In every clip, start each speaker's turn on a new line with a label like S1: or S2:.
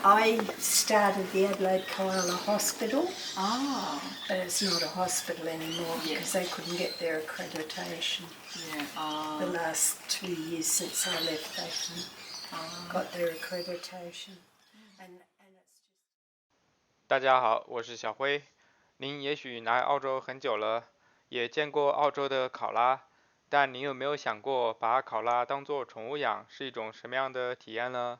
S1: I started the Adelaide Koala Hospital,
S2: Ah,
S1: but it's not a hospital anymore because they couldn't get their accreditation.
S2: yeah.
S1: The last 2 years since I left, they got their accreditation. And it's just...
S3: 大家好，我是小辉。您也许来澳洲很久了，也见过澳洲的考拉，但您有没有想过把考拉当作宠物养是一种什么样的体验呢？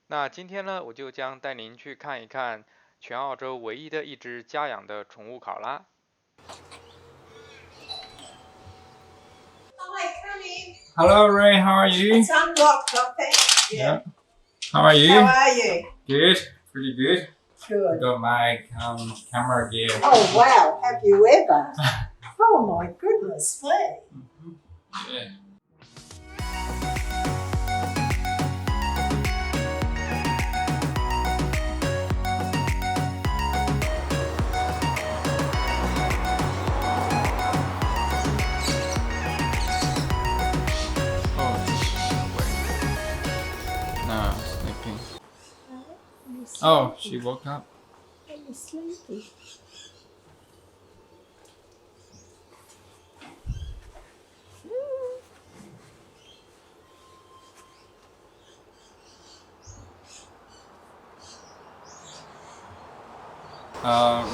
S3: 那今天呢，我就将带您去看一看全澳洲唯一的一只家养的宠物考拉。
S1: Hi, come in.
S4: Hello, Ray. How are you?
S1: It's unlocked, I think.
S4: Yeah. How are you?
S1: How are you?
S4: Good. Pretty good.
S1: Good.
S4: Got my camera gear.
S1: Oh, wow. Have you ever? Oh, my goodness me.
S4: Yeah. No, sleeping. Oh, she woke up.
S1: I'm sleepy.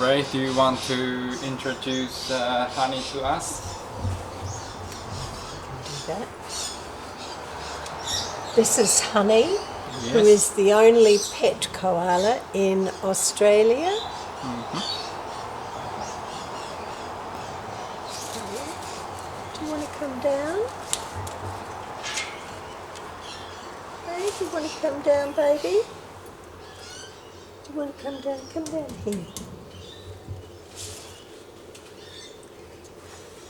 S4: Ray, do you want to introduce Honey to us?
S1: Do that. This is Honey, who
S4: Yes.
S1: is the only pet koala in Australia. Do you want to come down? Hey, do you want to come down, baby? Do you want to come down? Come down here.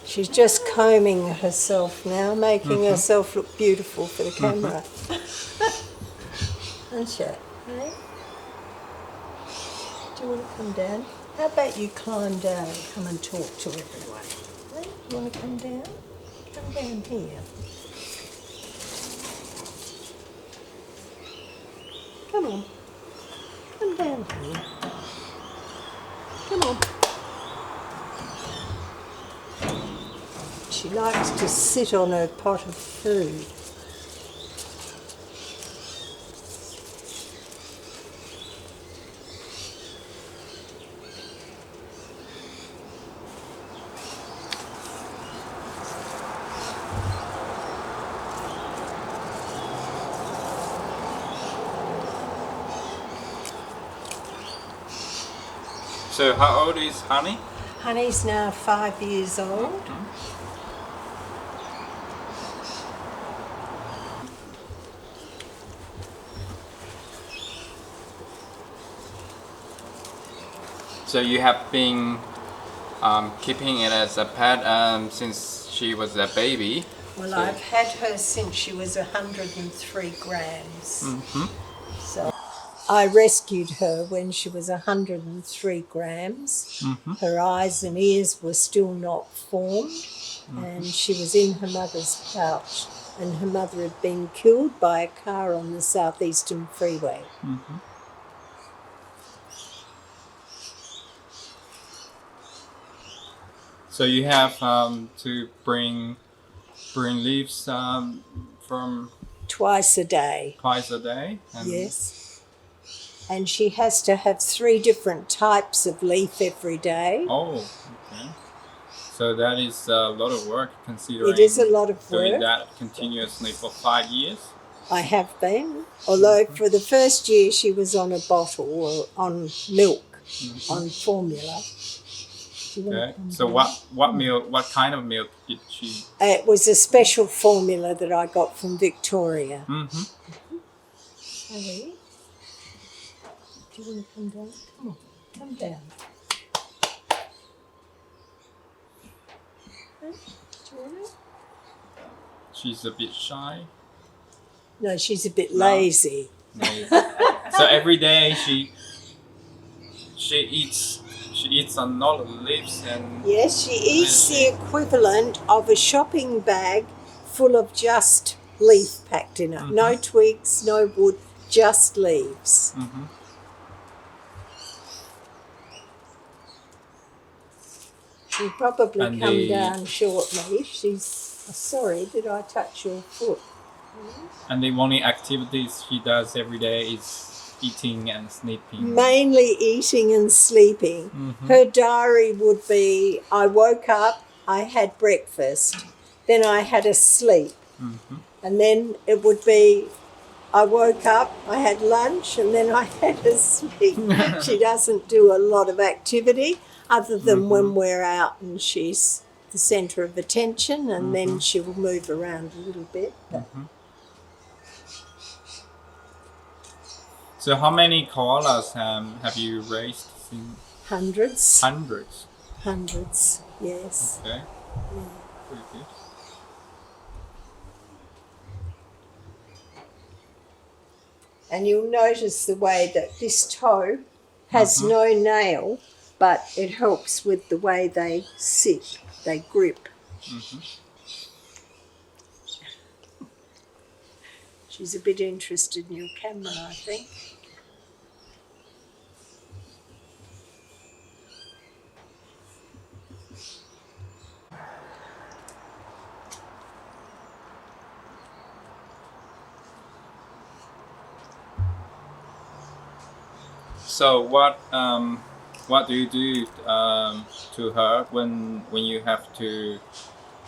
S1: She's just combing herself now, making herself look beautiful for the camera. Isn't she? Hey? Do you want to come down? How about you climb down and come and talk to everyone? Hey? You want to come down? Come down here. Come on. Come down here. Come on. She likes to sit on her pot of food.
S4: So, how old is Honey?
S1: Honey's now 5 years old.
S4: So, you have been keeping it as a pet since she was a baby.
S1: Well,
S4: So-
S1: I've had her since she was 103 grams. So I rescued her when she was 103 grams. Her eyes and ears were still not formed, and she was in her mother's pouch. And her mother had been killed by a car on the southeastern freeway.
S4: So you have to bring leaves from
S1: Twice a day.
S4: twice a day. And
S1: Yes. And she has to have 3 different types of leaf every day.
S4: Oh, okay. So that is a lot of work considering
S1: It is a lot of
S4: doing
S1: work.
S4: that continuously for 5 years.
S1: I have been. Although for the first year she was on a bottle or on milk, on formula. Do you want to
S4: Okay.
S1: come
S4: So
S1: down?
S4: what milk? What kind of milk did she?
S1: It was a special formula that I got from Victoria. Hey, do you want to come down? Come on, come down. Hey, do you want to?
S4: She's a bit shy.
S1: No, she's a bit
S4: No.
S1: lazy.
S4: Maybe. So every day she eats a lot of leaves and
S1: Yes, she eats the equivalent of a shopping bag full of just leaf packed in it. No twigs, no wood, just leaves. She'll probably
S4: And
S1: come
S4: the-
S1: down shortly. She's sorry, did I touch your foot?
S4: And the only activities she does every day is eating and sleeping.
S1: Mainly eating and sleeping. Her diary would be I woke up, I had breakfast, then I had a sleep. And then it would be I woke up, I had lunch, and then I had a sleep. She doesn't do a lot of activity other than when we're out and she's the centre of attention, and then she will move around a little bit.
S4: So how many koalas have you raised?
S1: Hundreds.
S4: Hundreds.
S1: Hundreds, yes.
S4: Okay. Pretty good.
S1: And you'll notice the way that this toe has no nail, but it helps with the way they sit, they grip. She's a bit interested in your camera, I think.
S4: So what do you do to her when you have to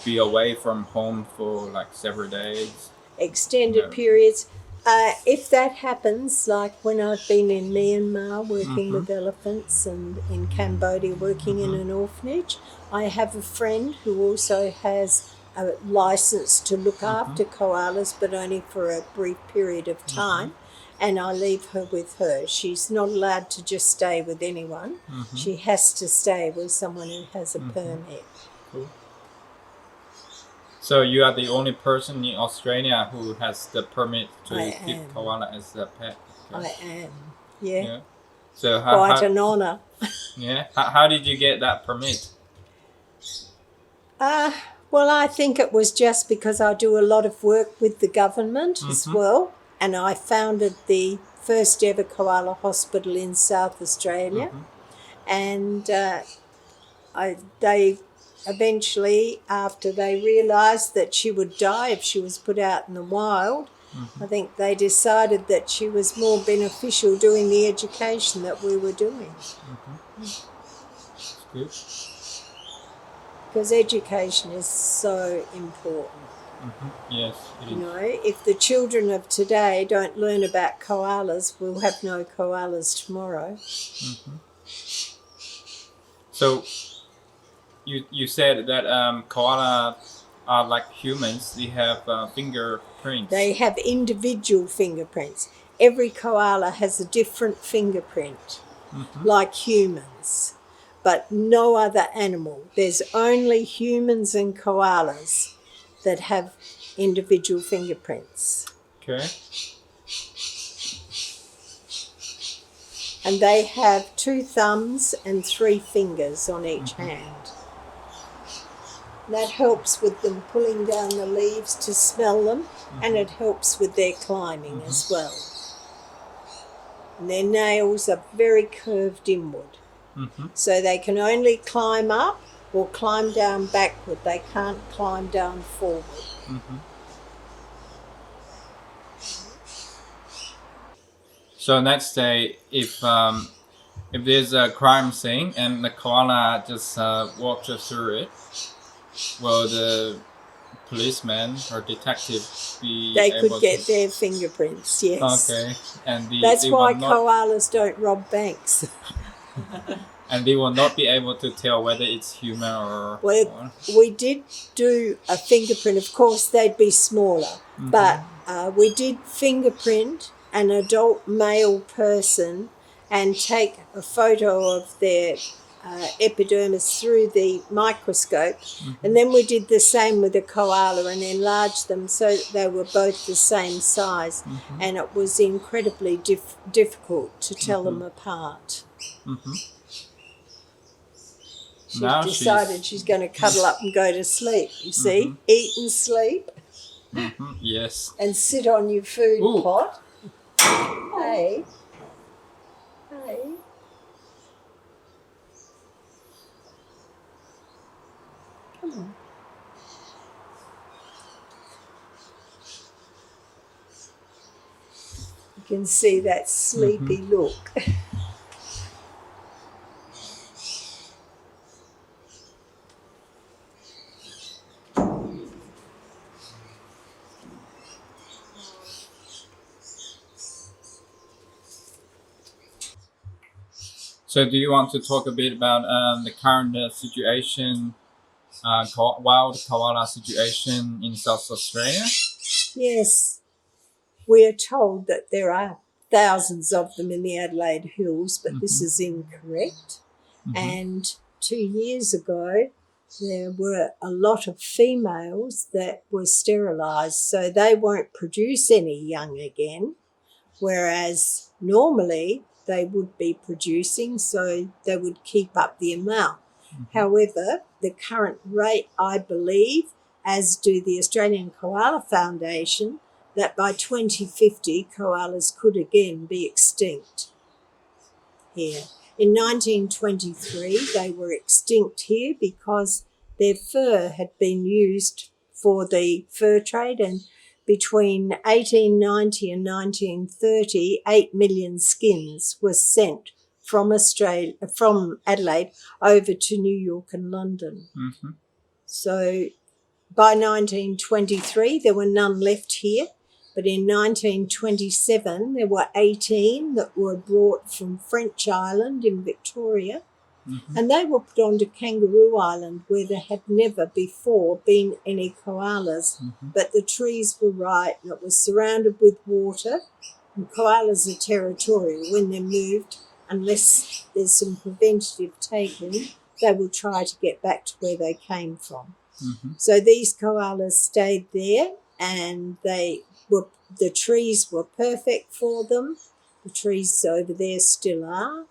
S4: be away from home for like several days?
S1: Extended periods. If that happens, like when I've been in Myanmar working with elephants and in Cambodia working in an orphanage, I have a friend who also has a license to look after koalas, but only for a brief period of time. And I leave her with her. She's not allowed to just stay with anyone. She has to stay with someone who has a permit.
S4: Cool. So you are the only person in Australia who has the permit to keep koala as a pet. Okay.
S1: I am, yeah.
S4: So
S1: Quite an honour.
S4: How did you get that permit?
S1: Well, I think it was just because I do a lot of work with the government as well. And I founded the first ever koala hospital in South Australia. And they eventually, after they realised that she would die if she was put out in the wild, I think they decided that she was more beneficial doing the education that we were doing.
S4: That's good.
S1: Because education is so important.
S4: Yes, it is.
S1: You know, if the children of today don't learn about koalas, we'll have no koalas tomorrow.
S4: So you said that koala are like humans. They have fingerprints.
S1: They have individual fingerprints. Every koala has a different fingerprint, like humans, but no other animal. There's only humans and koalas that have individual fingerprints.
S4: Okay.
S1: And they have 2 thumbs and 3 fingers on each hand. That helps with them pulling down the leaves to smell them, and it helps with their climbing as well. And their nails are very curved inward. So they can only climb up or climb down backward. They can't climb down forward.
S4: So let's say if there's a crime scene and the koala just walks through it, will the policeman or detective be
S1: They
S4: able
S1: could get
S4: to...
S1: their fingerprints, yes.
S4: Okay. And
S1: That's
S4: they
S1: why
S4: will not,
S1: koalas don't rob banks.
S4: and they will not be able to tell whether it's human or...
S1: Well, we did do a fingerprint. Of course, they'd be smaller, but we did fingerprint an adult male person and take a photo of their epidermis through the microscope, and then we did the same with the koala and enlarged them so that they were both the same size, and it was incredibly difficult to tell them apart. She's
S4: Now
S1: decided she's going to cuddle up and go to sleep, you see, eat and sleep,
S4: Yes.
S1: and sit on your food pot. Hey. Come on. You can see that sleepy look.
S4: So, do you want to talk a bit about the current situation, wild koala situation in South Australia?
S1: Yes, we are told that there are thousands of them in the Adelaide Hills, but this is incorrect. And 2 years ago, there were a lot of females that were sterilised, so they won't produce any young again, whereas normally they would be producing, so they would keep up the amount. However, the current rate, I believe, as do the Australian Koala Foundation, that by 2050 koalas could again be extinct here. In 1923, they were extinct here because their fur had been used for the fur trade, and between 1890 and 1930, 8 million skins were sent from Adelaide over to New York and London. So by 1923, there were none left here. But in 1927, there were 18 that were brought from French Island in Victoria, and they were put onto Kangaroo Island, where there had never before been any koalas. But the trees were right, and it was surrounded with water, and koalas are territorial. When they're moved, unless there's some preventative taken, they will try to get back to where they came from. So these koalas stayed there, and the trees were perfect for them. The trees over there still are.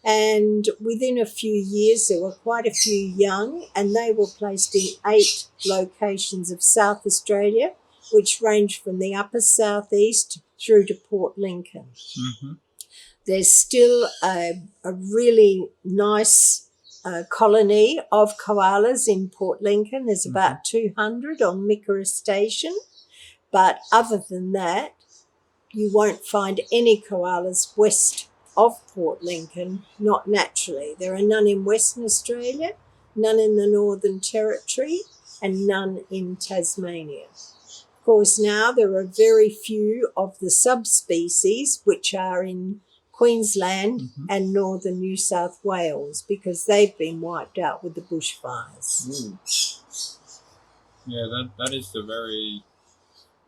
S1: And within a few years, there were quite a few young, and they were placed in 8 locations of South Australia, which range from the upper southeast through to Port Lincoln. There's still a really nice colony of koalas in Port Lincoln. There's about 200 on Micra Station. But other than that, you won't find any koalas west of Port Lincoln, not naturally. There are none in Western Australia, none in the Northern Territory, and none in Tasmania. Of course, now there are very few of the subspecies which are in Queensland and northern New South Wales, because they've been wiped out with the bushfires.
S4: Yeah, that is a very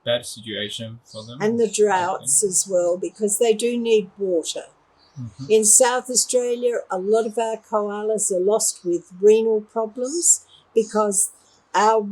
S4: bad situation for them.
S1: And the droughts as well, because they do need water. In South Australia, a lot of our koalas are lost with renal problems because our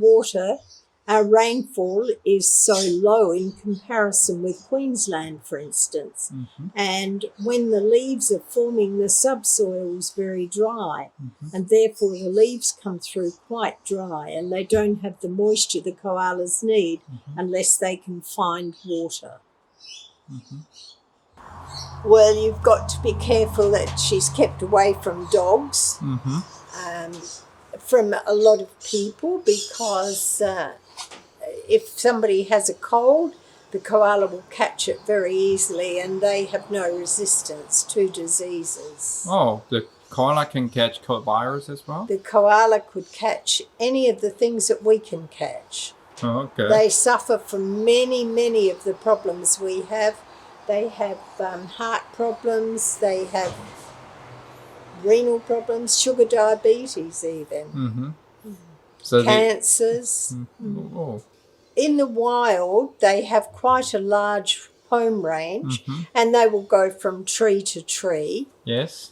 S1: rainfall is so low in comparison with Queensland, for instance. And when the leaves are forming, the subsoil is very dry, and therefore the leaves come through quite dry, and they don't have the moisture the koalas need unless they can find water. Well, you've got to be careful that she's kept away from dogs, from a lot of people, because if somebody has a cold, the koala will catch it very easily, and they have no resistance to diseases.
S4: Oh, the koala can catch cold virus as well?
S1: The koala could catch any of the things that we can catch.
S4: Oh, okay.
S1: They suffer from many of the problems we have. They have heart problems, they have renal problems, sugar diabetes even,
S4: So
S1: cancers.
S4: Oh.
S1: In the wild, they have quite a large home range, and they will go from tree to tree.
S4: Yes.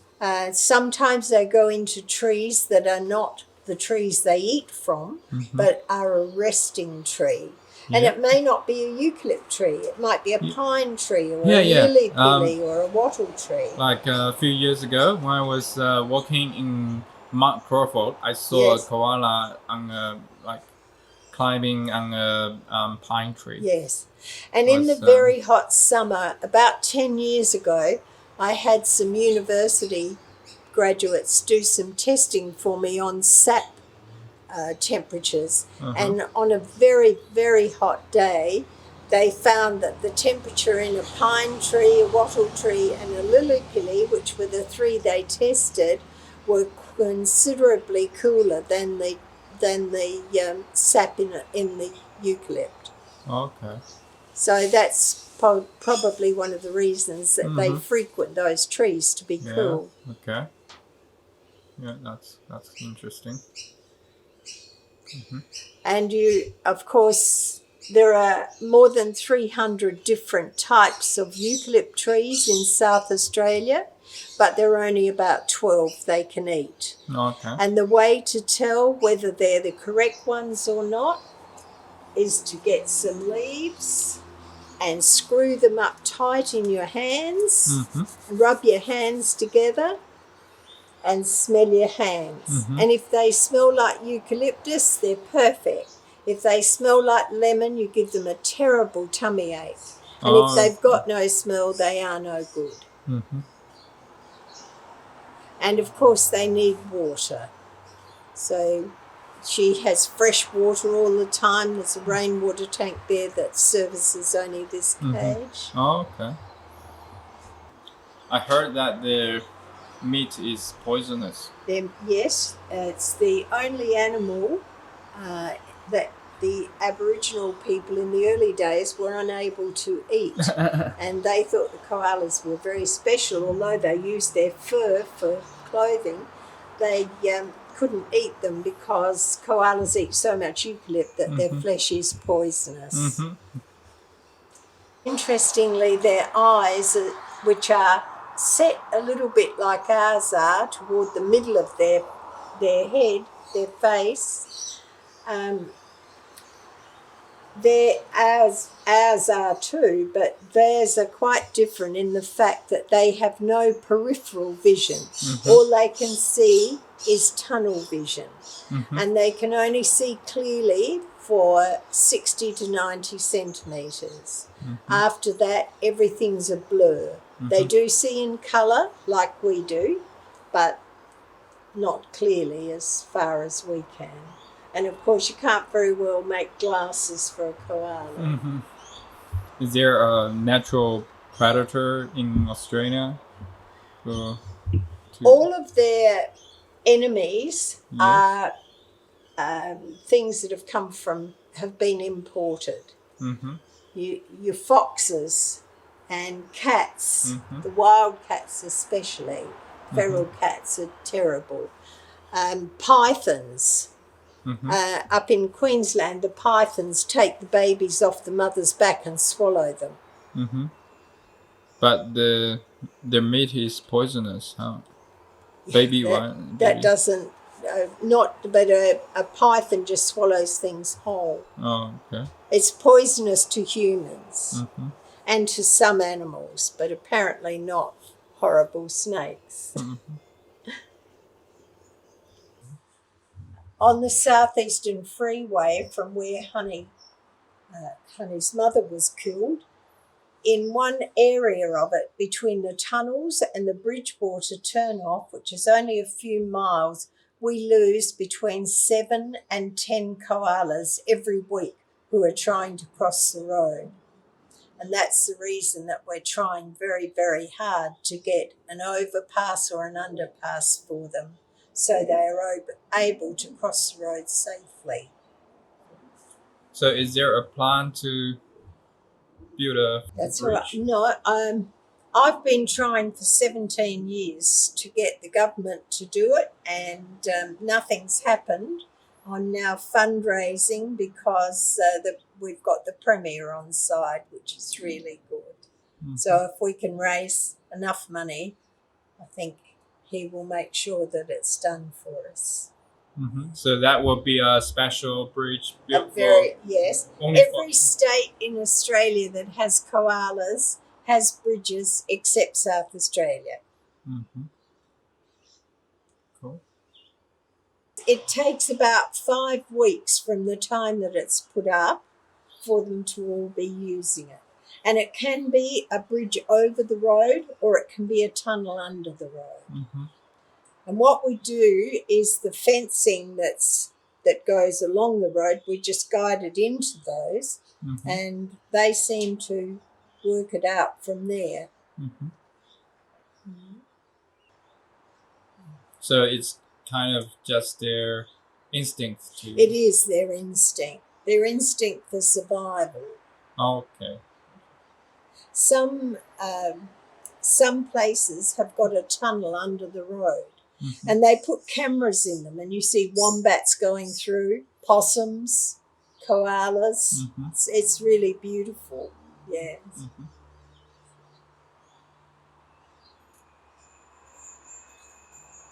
S1: Sometimes they go into trees that are not the trees they eat from, but are a resting tree. And it may not be a eucalypt tree. It might be a pine tree or a lily-pilly or a wattle tree.
S4: Like a few years ago, when I was walking in Mount Crawford, I saw a koala climbing on a pine tree.
S1: Yes. And in the very hot summer, about 10 years ago, I had some university graduates do some testing for me on sap temperatures. And on a very, very hot day, they found that the temperature in a pine tree, a wattle tree, and a lilipili, which were the three they tested, were considerably cooler than the sap in the eucalypt.
S4: Okay.
S1: So that's probably one of the reasons that they frequent those trees, to be cool.
S4: Okay. Yeah, that's interesting.
S1: And of course, there are more than 300 different types of eucalypt trees in South Australia, but there are only about 12 they can eat.
S4: Okay.
S1: And the way to tell whether they're the correct ones or not is to get some leaves and screw them up tight in your hands, rub your hands together and smell your hands. And if they smell like eucalyptus, they're perfect. If they smell like lemon, you give them a terrible tummy ache. And if they've got no smell, they are no good. And of course, they need water. So she has fresh water all the time. There's a rainwater tank there that services only this cage.
S4: Oh, okay. I heard that their meat is poisonous.
S1: Yes, it's the only animal that the Aboriginal people in the early days were unable to eat. And they thought the koalas were very special. Although they used their fur for clothing, they couldn't eat them because koalas eat so much eucalypt that their flesh is poisonous. Interestingly, their eyes, which are set a little bit like ours are toward the middle of their head, their face, ours are too, but theirs are quite different in the fact that they have no peripheral vision. All they can see is tunnel vision, and they can only see clearly for 60 to 90 centimetres. After that, everything's a blur. They do see in colour like we do, but not clearly as far as we can. And of course, you can't very well make glasses for a koala.
S4: Is there a natural predator in Australia?
S1: All of their enemies are things that have been imported. Your foxes and cats, the wild cats especially, feral cats are terrible. Pythons. Up in Queensland, the pythons take the babies off the mother's back and swallow them.
S4: But their meat is poisonous, huh? Baby one.
S1: That doesn't, but a python just swallows things whole.
S4: Oh, okay.
S1: It's poisonous to humans and to some animals, but apparently not horrible snakes. On the southeastern freeway from where Honey's mother was killed, in one area of it between the tunnels and the Bridgewater turnoff, which is only a few miles, we lose between 7 and 10 koalas every week who are trying to cross the road. And that's the reason that we're trying very, very hard to get an overpass or an underpass for them, so they are able to cross the road safely.
S4: So is there a plan to build a
S1: That's
S4: bridge?
S1: right. No, I've been trying for 17 years to get the government to do it, and nothing's happened. I'm now fundraising because we've got the Premier on side, which is really good. So if we can raise enough money, I think he will make sure that it's done for us.
S4: So that will be a special bridge built
S1: Yes. Every state in Australia that has koalas has bridges except South Australia.
S4: Cool.
S1: It takes about 5 weeks from the time that it's put up for them to all be using it. And it can be a bridge over the road or it can be a tunnel under the road. And what we do is the fencing that's that goes along the road. We just guided into those, and they seem to work it out from there.
S4: So it's kind of just their instinct to.
S1: It is their instinct for survival.
S4: Okay.
S1: Some places have got a tunnel under the road, and they put cameras in them, and you see wombats going through, possums, koalas. It's really beautiful. Yeah.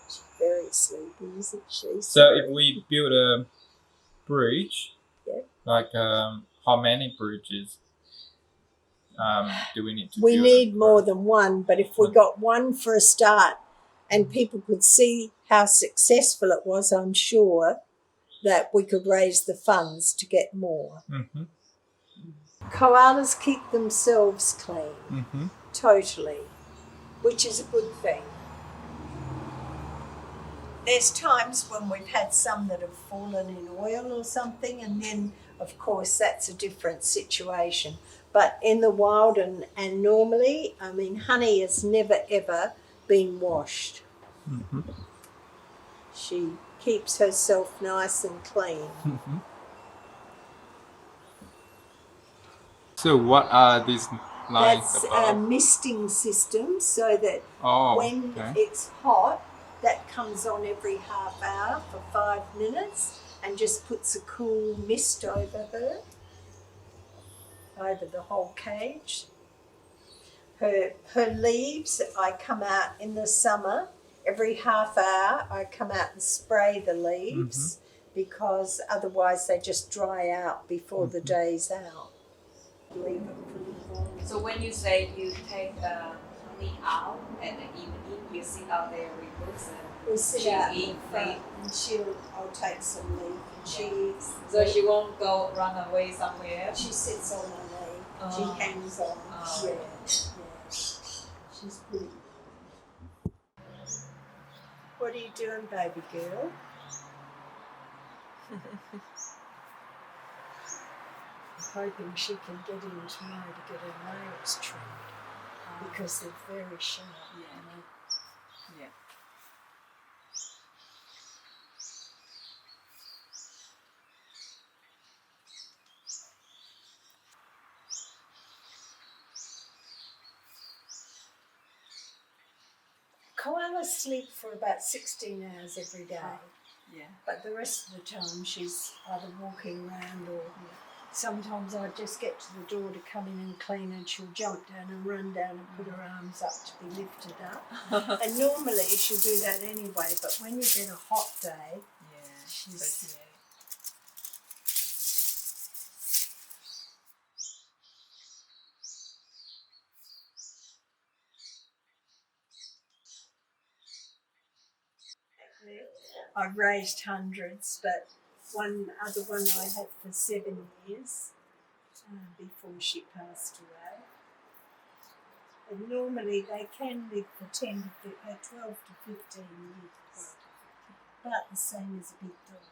S1: She's very sleepy, isn't she?
S4: So if we build a bridge, like how many bridges do we need to
S1: We
S4: build?
S1: need more than one, but if we got one for a start and people could see how successful it was, I'm sure that we could raise the funds to get more. Koalas keep themselves clean, totally, which is a good thing. There's times when we've had some that have fallen in oil or something, and then, of course, that's a different situation. But in the wild and normally, I mean, Honey has never, ever been washed. She keeps herself nice and clean.
S4: So what are these lines
S1: That's
S4: about?
S1: a misting system, so that when
S4: okay.
S1: it's hot, that comes on every half hour for 5 minutes and just puts a cool mist over her, over the whole cage. Her leaves, I come out in the summer, every half hour I come out and spray the leaves because otherwise they just dry out before the day's out. Leave them for a little while.
S2: So when you say you take Honey out at the evening, you sit out there with books and
S1: We sit
S2: she'll
S1: out in
S2: eat
S1: front
S2: leaf.
S1: and I'll take some leaf and she eats.
S2: So she won't go run away somewhere.
S1: She sits on her knee. She hangs on. Yeah. She's pretty. What are you doing, baby girl? I'm hoping she can get in tomorrow to get her nails trimmed because they're very sharp.
S2: Yeah.
S1: Koalas sleep for about 16 hours every day.
S2: Yeah.
S1: But the rest of the time she's either walking around or sometimes I just get to the door to come in and clean and she'll jump down and run down and put her arms up to be lifted up. And normally she'll do that anyway, but when you get a hot day, she's... I've raised hundreds, but one other one I had for 7 years before she passed away. And normally they can live for 12 to 15 years, about the same as a big dog.